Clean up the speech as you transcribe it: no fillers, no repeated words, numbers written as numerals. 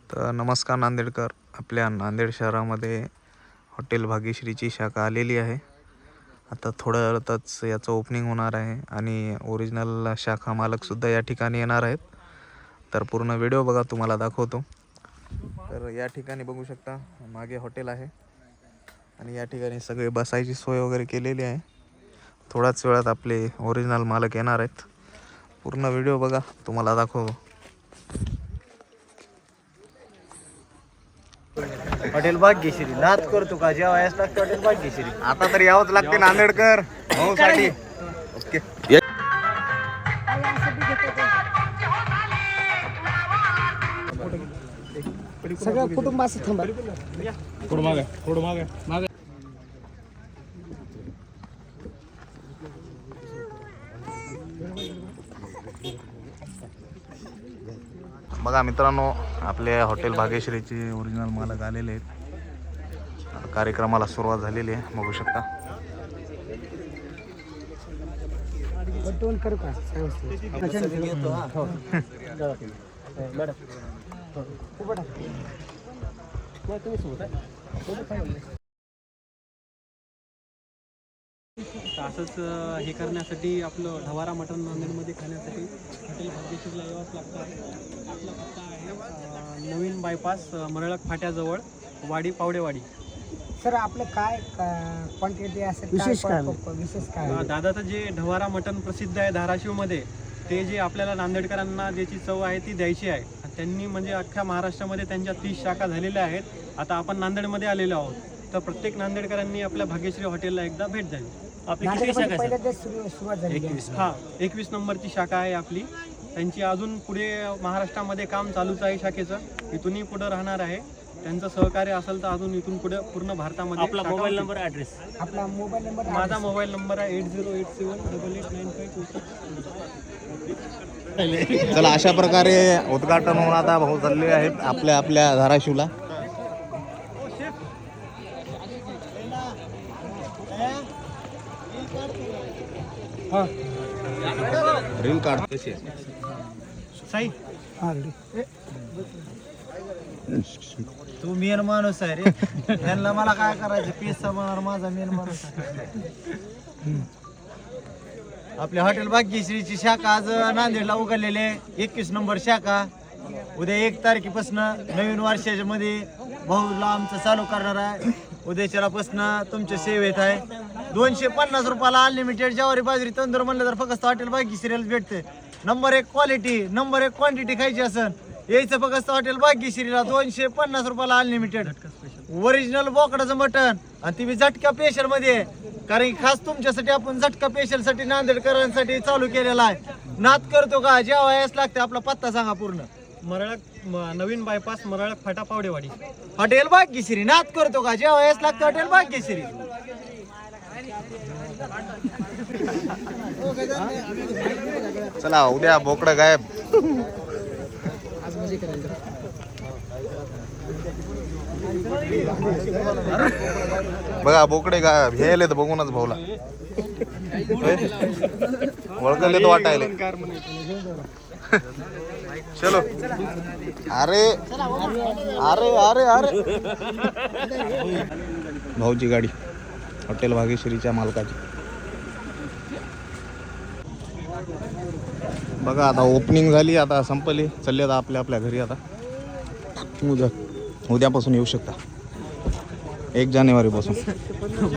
तर नमस्कार नांदेडकर, आपल्या नांदेड शहरामध्ये हॉटेल भाग्यश्रीची शाखा आलेली आहे. आता थोड्या वेळातच याचं ओपनिंग होणार आहे आणि ओरिजिनल शाखा मालकसुद्धा या ठिकाणी येणार आहेत. तर पूर्ण व्हिडिओ बघा, तुम्हाला दाखवतो. तर या ठिकाणी बघू शकता, मागे हॉटेल आहे आणि या ठिकाणी सगळे बसायची सोय वगैरे केलेली आहे. थोड्याच वेळात आपले ओरिजिनल मालक येणार आहेत. पूर्ण व्हिडिओ बघा, तुम्हाला दाखवतो. हॉटेल भाग्यश्री नाद करतो का जेवायच लागतं हॉटेल भाग्यश्री. आता तर यावंच लागते नांदेडकर भाऊसाठी. ओके, सगळं कुटुंब असं थांबा. बघा मित्रांनो, आपल्या हॉटेल भाग्यश्रीचे ओरिजिनल मालक आलेले आहेत. आता कार्यक्रमाला सुरुवात झालेली आहे, बघू शकता. बटवून करू का? असंच हे करण्यासाठी आपलं ढवारा मटण नांदेडमध्ये खाण्यासाठी हॉटेल भाग्यश्रीला यावंच लागतं आहे. आपला पत्ता आहे नवीन बायपास मरळक फाट्याजवळ, वाडी पावडेवाडी. सर आपलं काय क्वांटिटी असेल, विशेष काय? दादाचं जे ढवारा मटण प्रसिद्ध आहे धाराशिवमध्ये, ते जे आपल्याला नांदेडकरांना ज्याची चव आहे ती द्यायची आहे. त्यांनी म्हणजे अख्ख्या महाराष्ट्रामध्ये त्यांच्या 30 शाखा झालेल्या आहेत. आता आपण नांदेडमध्ये आलेलो आहोत, तर प्रत्येक नांदेडकरांनी आपल्या भाग्यश्री हॉटेलला एकदा भेट द्यावी. आपली किती शाखा आहे? सुरुवात झाली. 21 नंबरची शाखा आहे आपली. त्यांची अजून पुढे महाराष्ट्रामध्ये काम चालूच आहे शाखेचं, इथूनही पुढे राहणार आहे. त्यांचं सहकार्य असेल तर अजून इथून पुढे पूर्ण भारतामध्ये. आपला मोबाईल नंबर ॲड्रेस. आपला मोबाईल नंबर, माझा मोबाईल नंबर आहे 8087889526. चला, अशा प्रकारे उद्घाटन होऊन आता भाऊ चालले आहेत आपल्या धाराशिवला. रील काढ. साई, तू मेन माणूस आहे रे. यांना मला काय करायचं, पीस म्हणणार माझा मेन माणूस. आपल्या हॉटेल भाग्यश्रीची शाखा आज नांदेडला उघडलेली आहे. 21 नंबर शाखा. उद्या 1 तारखेपासून नवीन वर्षाच्या मध्ये भाऊला आमचं चालू करणार आहे. उद्याच्यापासून तुमच्या सेवेत आहे. 250 रुपयाला अनलिमिटेड ज्वारी बाजरी तंदूर म्हणलं तर फक्त हॉटेल भाग्यश्रीला भेटते. नंबर 1 क्वालिटी, नंबर 1 क्वांटिटी खायची असेल यायचं फक्त हॉटेल भाग्यश्रीला. 250 रुपयाला अनलिमिटेड ओरिजिनल बोकडाचं मटण, आणि ती बी झटका स्पेशल मध्ये. कारण की खास तुमच्यासाठी आपण झटका स्पेशल साठी नांदेडकरांसाठी चालू केलेला आहे. नाद करतो का जेवायच लागते. आपला पत्ता सांगा पूर्ण. नवीन बायपास मरळक फाटा पावडेवाडी, हॉटेल भाग्यश्री. नाद करतो का जेवायच लागतं हॉटेल भाग्यश्री. चला, उद्या बोकडं गायब. बघा बोकडे गायब. हे तर बघूनच भाऊला वळखले तर वाटायले. चलो. अरे अरे अरे अरे भाऊची गाडी हॉटेल भाग्यश्रीच्या मालकाची. बघा, आता ओपनिंग झाली, आता संपली. चालले आता आपल्या घरी. आता उद्यापासून येऊ शकता, 1 जानेवारीपासून.